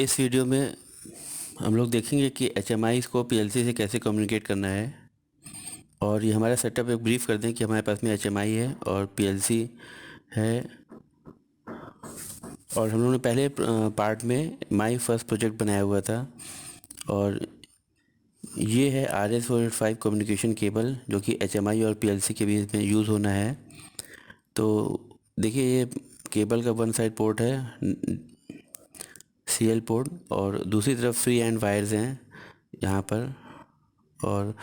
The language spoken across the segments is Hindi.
इस वीडियो में हम लोग देखेंगे कि HMI को PLC से कैसे कम्युनिकेट करना है। और ये हमारा सेटअप एक ब्रीफ कर दें कि हमारे पास में HMI है और PLC है। और हम लोगों ने पहले पार्ट में माई फर्स्ट प्रोजेक्ट बनाया हुआ था और ये है RS485 कम्युनिकेशन केबल जो कि HMI और PLC के बीच में यूज़ होना है। तो देखिए ये केबल का वन साइड पोर्ट है CL पोर्ट और दूसरी तरफ फ्री एंड वायर्स हैं यहाँ पर। और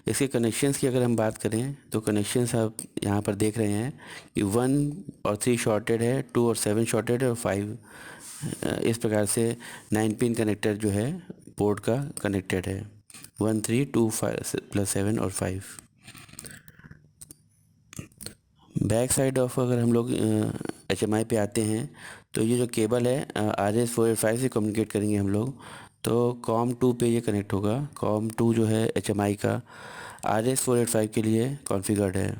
इसके कनेक्शंस की अगर हम बात करें तो कनेक्शंस आप यहाँ पर देख रहे हैं कि 1 और 3 शॉर्टेड है, 2 और 7 शॉर्टेड है और 5 इस प्रकार से 9 पिन कनेक्टर जो है पोर्ट का कनेक्टेड है। 1 3 2 5 प्लस 7 और 5। बैक साइड ऑफ अगर हम लोग HMI पे आते हैं तो ये जो केबल है RS485 से कम्युनिकेट करेंगे हम लोग। तो COM2 पे ये कनेक्ट होगा। COM2 जो है HMI का RS485 के लिए कॉन्फ़िगर्ड है।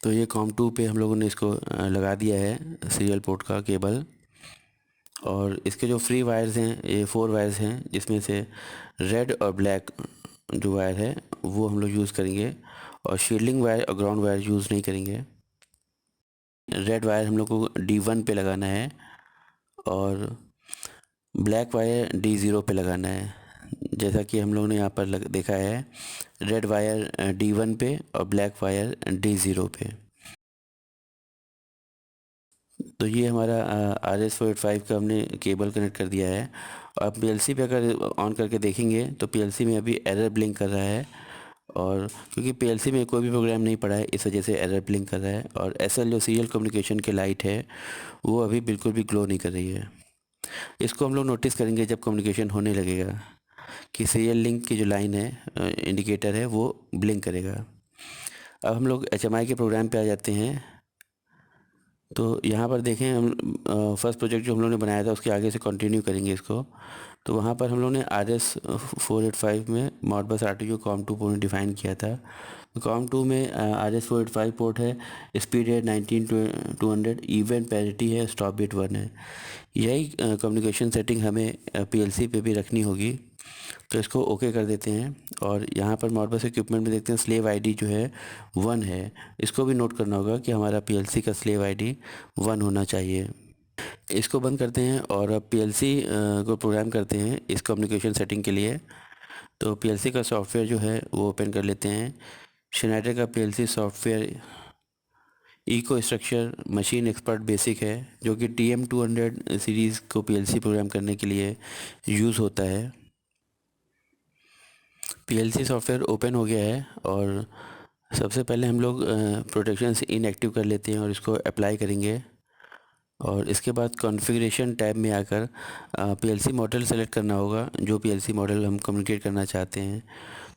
तो ये COM2 पे हम लोगों ने इसको लगा दिया है सीरियल पोर्ट का केबल। और इसके जो फ्री वायर्स हैं ये 4 वायर्स हैं जिसमें से रेड और ब्लैक जो वायर है वो हम लोग यूज़ करेंगे और शील्डिंग वायर और ग्राउंड वायर यूज़ नहीं करेंगे। रेड वायर हम लोग को D1 पे लगाना है और ब्लैक वायर D0 पे लगाना है। जैसा कि हम लोगों ने यहाँ पर देखा है रेड वायर D1 पे और ब्लैक वायर D0 पे। तो ये हमारा RS485 का हमने केबल कनेक्ट कर दिया है। और PLC पे अगर ऑन करके देखेंगे तो PLC में अभी एरर ब्लिंक कर रहा है। और क्योंकि PLC में कोई भी प्रोग्राम नहीं पड़ा है इस वजह से एरर ब्लिंक कर रहा है। और SL जो सीरियल कम्युनिकेशन की लाइट है वो अभी बिल्कुल भी ग्लो नहीं कर रही है। इसको हम लोग नोटिस करेंगे जब कम्युनिकेशन होने लगेगा कि सीरियल लिंक की जो लाइन है इंडिकेटर है वो ब्लिंक करेगा। अब हम लोग HMI के प्रोग्राम पे आ जाते हैं। तो यहाँ पर देखें हम फर्स्ट प्रोजेक्ट जो हम लोग ने बनाया था उसके आगे से कंटिन्यू करेंगे इसको। तो वहाँ पर हम लोग ने RS485 में Modbus RTU COM2 port define किया था। तो COM2 में RS485 पोर्ट है, स्पीड है 19/200, इवन पैरिटी है, स्टॉप बिट 1 है। यही कम्युनिकेशन सेटिंग हमें PLC पे भी रखनी होगी। तो इसको ओके कर देते हैं। और यहाँ पर मॉडबस इक्विपमेंट में देखते हैं स्लेव आईडी जो है 1 है। इसको भी नोट करना होगा कि हमारा PLC का स्लेव आईडी 1 होना चाहिए। इसको बंद करते हैं और अब PLC को प्रोग्राम करते हैं इस कम्युनिकेशन सेटिंग के लिए। तो PLC का सॉफ्टवेयर जो है वो ओपन कर लेते हैं। श्नाइडर का PLC software eco structure machine expert basic है जो कि TM200 सीरीज़ को PLC प्रोग्राम करने के लिए यूज़ होता है। PLC सॉफ्टवेयर ओपन हो गया है और सबसे पहले हम लोग प्रोटेक्शंस इनएक्टिव कर लेते हैं और इसको अप्लाई करेंगे। और इसके बाद कॉन्फ़िगरेशन टैब में आकर PLC मॉडल सेलेक्ट करना होगा जो PLC मॉडल हम कम्युनिकेट करना चाहते हैं।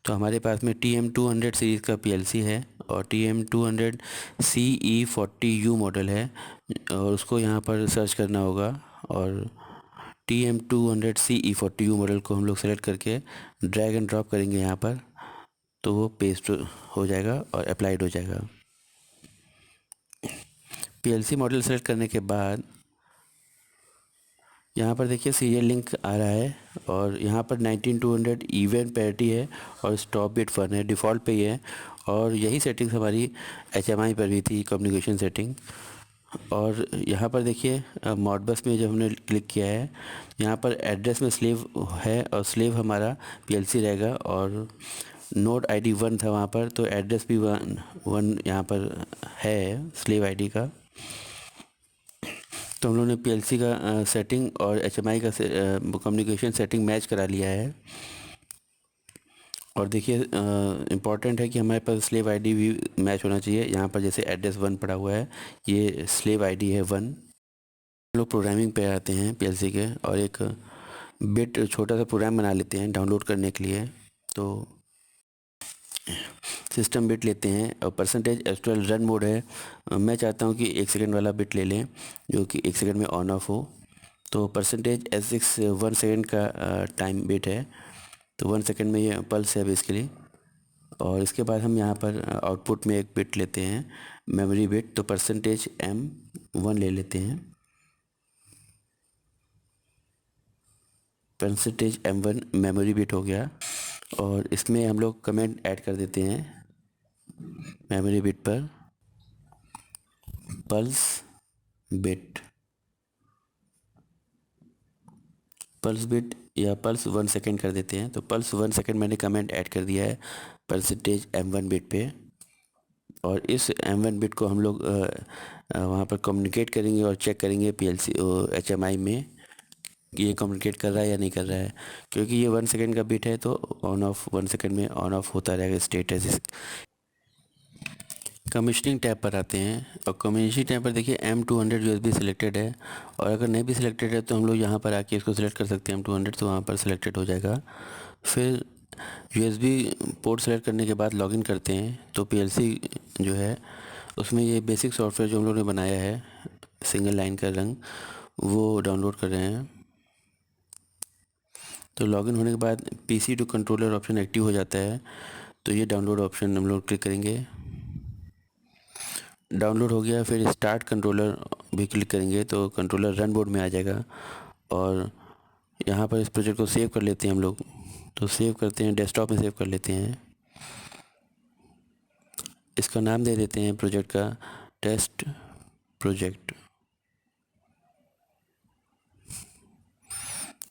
तो हमारे पास में TM200 सीरीज़ का PLC है और TM200 CE40U मॉडल है और उसको यहाँ पर सर्च करना होगा। और TM200 CE40U मॉडल को हम लोग सेलेक्ट करके ड्रैग एंड ड्रॉप करेंगे यहाँ पर। तो वो पेस्ट हो जाएगा और अप्लाइड हो जाएगा। PLC मॉडल सेलेक्ट करने के बाद यहाँ पर देखिए सीरियल लिंक आ रहा है और यहाँ पर 19200 इवन पैरिटी है और स्टॉप बिट 1 है, डिफ़ॉल्ट पे ही है। और यही सेटिंग्स हमारी HMI पर भी थी कम्युनिकेशन सेटिंग। और यहाँ पर देखिए मॉडबस में जब हमने क्लिक किया है यहाँ पर एड्रेस में स्लेव है और स्लेव हमारा PLC रहेगा। और नोड ID 1 था वहाँ पर, तो एड्रेस भी 1 यहाँ पर है स्लेव ID का। तो हम लोगों ने PLC का सेटिंग और HMI का कम्युनिकेशन सेटिंग मैच करा लिया है। और देखिए इम्पॉर्टेंट है कि हमारे पास स्लेव आईडी भी मैच होना चाहिए। यहाँ पर जैसे एड्रेस 1 पड़ा हुआ है ये स्लेव आईडी है 1। हम लोग प्रोग्रामिंग पे आते हैं PLC के और एक बिट छोटा सा प्रोग्राम बना लेते हैं डाउनलोड करने के लिए। तो सिस्टम बिट लेते हैं और %SQL रन मोड है। मैं चाहता हूँ कि 1 सेकंड वाला बिट ले लें जो कि 1 सेकंड में ऑन ऑफ हो। तो %S6 1 सेकंड का टाइम बिट है। तो 1 सेकंड में ये पल्स है बेसिकली। और इसके बाद हम यहाँ पर आउटपुट में एक बिट लेते हैं मेमोरी बिट। तो %M1 ले लेते हैं। %m1 मेमोरी बिट हो गया। और इसमें हम लोग कमेंट ऐड कर देते हैं मेमोरी बिट पर पल्स बिट, पल्स बिट या पल्स 1 सेकेंड कर देते हैं। तो पल्स 1 सेकेंड मैंने कमेंट ऐड कर दिया है %m1 बिट पे। और इस m1 बिट को हम लोग वहाँ पर कम्युनिकेट करेंगे और चेक करेंगे PLC HMI में कि ये कम्युनिकेट कर रहा है या नहीं कर रहा है। क्योंकि ये 1 सेकेंड का बिट है तो ऑन ऑफ 1 सेकेंड में ऑन ऑफ होता रहेगा स्टेटस। कमीशनिंग टैब पर आते हैं और कमीशनिंग टैब पर देखिए M200 USB सिलेक्टेड है। और अगर नहीं भी सिलेक्टेड है तो हम लोग यहाँ पर आके इसको सिलेक्ट कर सकते हैं M200, तो वहाँ पर सिलेक्टेड हो जाएगा। फिर USB पोर्ट सेलेक्ट करने के बाद लॉगिन करते हैं तो PLC जो है उसमें ये बेसिक सॉफ्टवेयर जो हम लोगों ने बनाया है सिंगल लाइन का रंग, वो डाउनलोड कर रहे हैं। तो लॉगिन होने के बाद PC to controller option active हो जाता है। तो ये डाउनलोड ऑप्शन हम लोग क्लिक करेंगे, डाउनलोड हो गया। फिर स्टार्ट कंट्रोलर भी क्लिक करेंगे तो कंट्रोलर रन बोर्ड में आ जाएगा। और यहाँ पर इस प्रोजेक्ट को सेव कर लेते हैं हम लोग। तो सेव करते हैं, डेस्कटॉप में सेव कर लेते हैं। इसका नाम दे देते हैं प्रोजेक्ट का टेस्ट प्रोजेक्ट।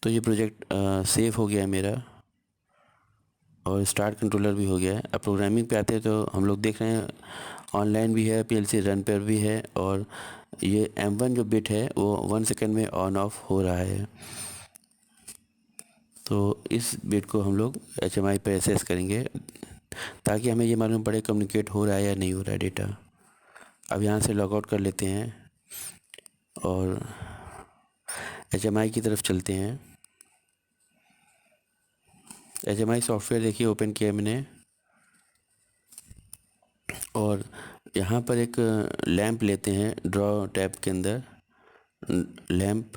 तो ये प्रोजेक्ट सेव हो गया है मेरा और स्टार्ट कंट्रोलर भी हो गया है। अब प्रोग्रामिंग पे आते हैं तो हम लोग देख रहे हैं ऑनलाइन भी है, PLC रन पर भी है। और ये M1 जो बिट है वो 1 सेकेंड में ऑन ऑफ हो रहा है। तो इस बिट को हम लोग HMI पे एसेस करेंगे ताकि हमें ये मालूम पड़े कम्युनिकेट हो रहा है या नहीं हो रहा है डेटा। अब यहाँ से लॉग आउट कर लेते हैं और HMI की तरफ चलते हैं। HMI सॉफ्टवेयर देखिए ओपन किया मैंने और यहाँ पर एक लैंप लेते हैं ड्रॉ टैब के अंदर, लैंप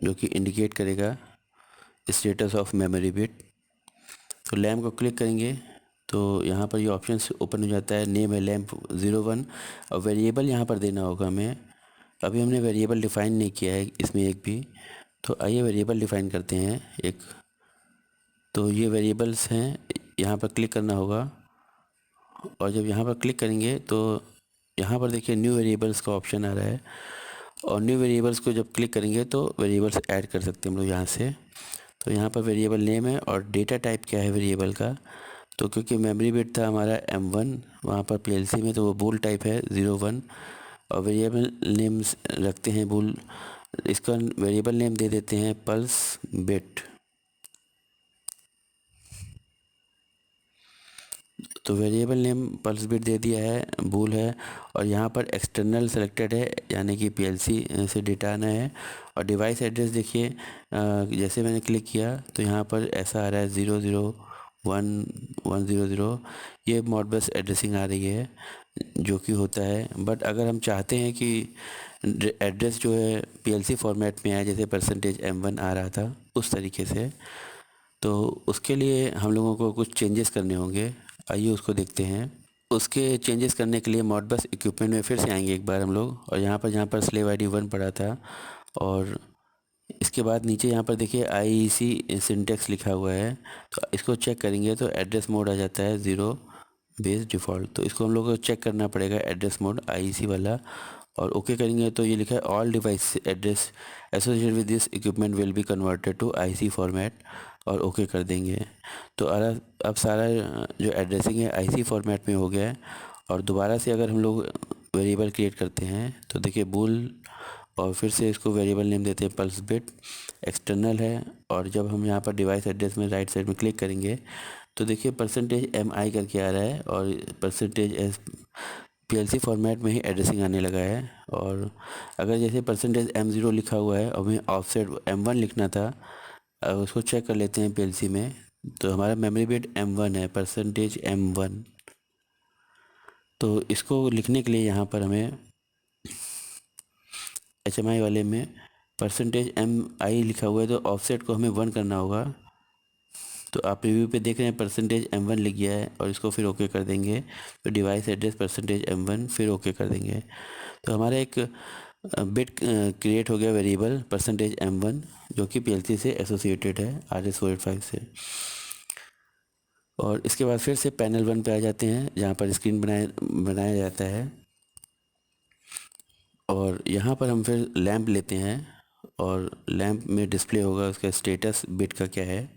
जो कि इंडिकेट करेगा स्टेटस ऑफ मेमोरी बिट। तो लैंप को क्लिक करेंगे तो यहाँ पर ये ऑप्शंस ओपन हो जाता है। नेम है लैंप 01 और वेरिएबल यहाँ पर देना होगा हमें। अभी हमने वेरिएबल डिफ़ाइन नहीं किया है इसमें एक भी, तो आइए वेरिएबल डिफ़ाइन करते हैं एक। तो ये वेरिएबल्स हैं, यहाँ पर क्लिक करना होगा। और जब यहाँ पर क्लिक करेंगे तो यहाँ पर देखिए न्यू वेरिएबल्स का ऑप्शन आ रहा है। और न्यू वेरिएबल्स को जब क्लिक करेंगे तो वेरिएबल्स ऐड कर सकते हैं हम लोग यहाँ से। तो यहाँ पर वेरिएबल नेम है और डेटा टाइप क्या है वेरिएबल का। तो क्योंकि मेमोरी बिट था हमारा M1 वहाँ पर PLC में, तो वो बूल टाइप है 01। और वेरिएबल नेम रखते हैं बूल, इसका वेरिएबल नेम दे देते हैं पल्स बिट। तो वेरिएबल नेम पल्स बिट दे दिया है, बूल है। और यहाँ पर एक्सटर्नल सेलेक्टेड है यानी कि PLC से डेटा आना है। और डिवाइस एड्रेस देखिए जैसे मैंने क्लिक किया तो यहाँ पर ऐसा आ रहा है 0011100। ये मॉडबस एड्रेसिंग आ रही है जो कि होता है। बट अगर हम चाहते हैं कि एड्रेस जो है PLC फॉर्मेट में आए जैसे %m1 आ रहा था उस तरीके से, तो उसके लिए हम लोगों को कुछ चेंजेस करने होंगे। आइए उसको देखते हैं। उसके चेंजेस करने के लिए मॉडबस इक्विपमेंट में फिर से आएंगे एक बार हम लोग। और यहाँ पर जहाँ पर स्लेव ID 1 पड़ा था और इसके बाद नीचे यहाँ पर देखिए IEC सिंटेक्स लिखा हुआ है। तो इसको चेक करेंगे तो एड्रेस मोड आ जाता है 0 बेस डिफ़ॉल्ट। तो इसको हम लोग को चेक करना पड़ेगा एड्रेस मोड IEC वाला। और ओके करेंगे तो ये लिखा है all device address associated with this equipment will be converted to IC format, और ओके कर देंगे। तो अब सारा जो एड्रेसिंग है IC फॉर्मेट में हो गया है। और दोबारा से अगर हम लोग वेरिएबल क्रिएट करते हैं तो देखिए बूल, और फिर से इसको वेरिएबल नेम देते हैं पल्स बिट, एक्सटर्नल है। और जब हम यहाँ पर डिवाइस एड्रेस में राइट साइड में क्लिक करेंगे तो देखिए %mi करके आ रहा है और %s PLC फॉर्मेट में ही एड्रेसिंग आने लगा है। और अगर जैसे %m0 लिखा हुआ है और हमें ऑफसेट M1 लिखना था, उसको चेक कर लेते हैं PLC में। तो हमारा मेमोरी बिट M1 है, %m1। तो इसको लिखने के लिए यहाँ पर हमें HMI वाले में %mi लिखा हुआ है तो ऑफसेट को हमें 1 करना होगा। तो आप रिव्यू पे देख रहे हैं %m1 लिख गया है और इसको फिर ओके कर देंगे। तो डिवाइस एड्रेस %m1 फिर ओके कर देंगे। तो हमारा एक बिट क्रिएट हो गया वेरिएबल %m1 जो कि पीएलसी से एसोसिएटेड है RS485 से। और इसके बाद फिर से पैनल 1 पे आ जाते हैं जहाँ पर स्क्रीन बनाया जाता है। और यहाँ पर हम फिर लैंप लेते हैं और लैंप में डिस्प्ले होगा उसका स्टेटस बिट का क्या है।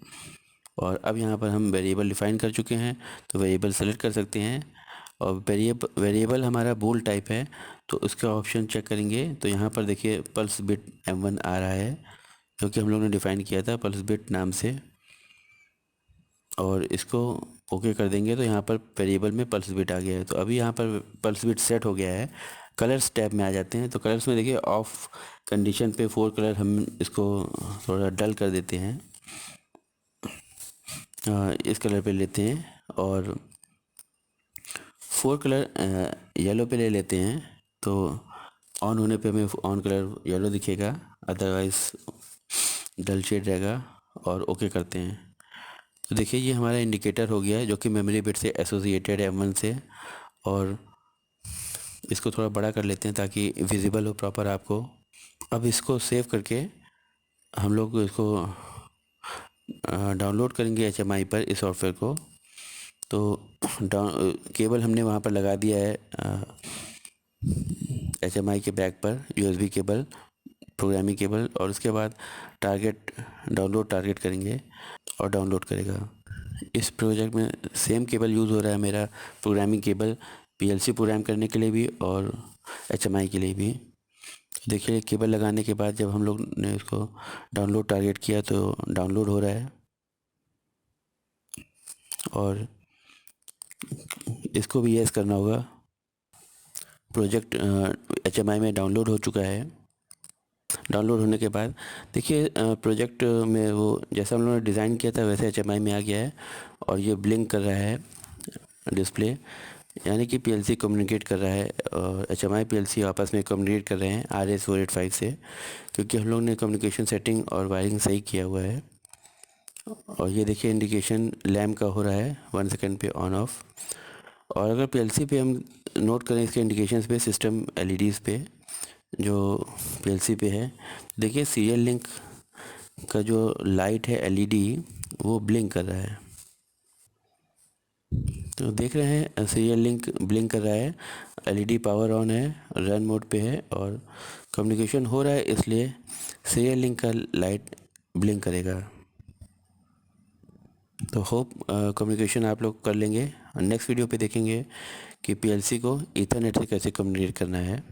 और अब यहाँ पर हम वेरिएबल डिफ़ाइन कर चुके हैं तो वेरिएबल सेलेक्ट कर सकते हैं। और वेरिएबल हमारा बूल टाइप है तो उसका ऑप्शन चेक करेंगे तो यहाँ पर देखिए पल्स बिट m1 आ रहा है जो कि हम लोग ने डिफ़ाइन किया था पल्स बिट नाम से। और इसको ओके कर देंगे तो यहाँ पर वेरिएबल में पल्स बिट आ गया है। तो अभी यहाँ पर पल्स बिट सेट हो गया है। कलर्स टैब में आ जाते हैं तो कलर्स में देखिए ऑफ कंडीशन पे 4 कलर हम इसको थोड़ा डल कर देते हैं। इस कलर पे लेते हैं और 4 कलर येलो पे ले लेते हैं तो ऑन होने पे हमें ऑन कलर येलो दिखेगा, अदरवाइज़ डल शेड रहेगा। और ओके करते हैं तो देखिए ये हमारा इंडिकेटर हो गया है जो कि मेमोरी बिट से एसोसिएटेड है M1 से। और इसको थोड़ा बड़ा कर लेते हैं ताकि विजिबल हो प्रॉपर आपको। अब इसको सेव करके हम लोग इसको डाउनलोड करेंगे HMI पर इस सॉफ्टवेयर को। तो केबल हमने वहाँ पर लगा दिया है HMI के बैक पर USB केबल, प्रोग्रामिंग केबल। और उसके बाद टारगेट करेंगे और डाउनलोड करेगा। इस प्रोजेक्ट में सेम केबल यूज़ हो रहा है मेरा, प्रोग्रामिंग केबल PLC प्रोग्राम करने के लिए भी और HMI के लिए भी। देखिए केबल लगाने के बाद जब हम लोग ने उसको डाउनलोड टारगेट किया तो डाउनलोड हो रहा है। और इसको भी यस करना होगा। प्रोजेक्ट HMI में डाउनलोड हो चुका है। डाउनलोड होने के बाद देखिए प्रोजेक्ट में वो जैसा हम लोगों ने डिज़ाइन किया था वैसे HMI में आ गया है। और ये ब्लिंक कर रहा है डिस्प्ले, यानी कि PLC कम्युनिकेट कर रहा है और HMI PLC आपस में कम्युनिकेट कर रहे हैं RS485 से, क्योंकि हम लोग ने कम्युनिकेशन सेटिंग और वायरिंग सही किया हुआ है। और ये देखिए इंडिकेशन लैम्प का हो रहा है 1 सेकंड पे ऑन ऑफ। और अगर PLC पे हम नोट करें इसके इंडिकेशंस पे सिस्टम LEDs पे जो PLC पे है, देखिए सीरियल लिंक का जो लाइट है LED वो ब्लिंक कर रहा है। तो देख रहे हैं सीरियल लिंक ब्लिंक कर रहा है, LED पावर ऑन है, रन मोड पे है और कम्युनिकेशन हो रहा है, इसलिए सीरियल लिंक का लाइट ब्लिंक करेगा। तो होप कम्युनिकेशन आप लोग कर लेंगे। नेक्स्ट वीडियो पे देखेंगे कि PLC को ईथरनेट से कैसे कम्युनिकेट करना है।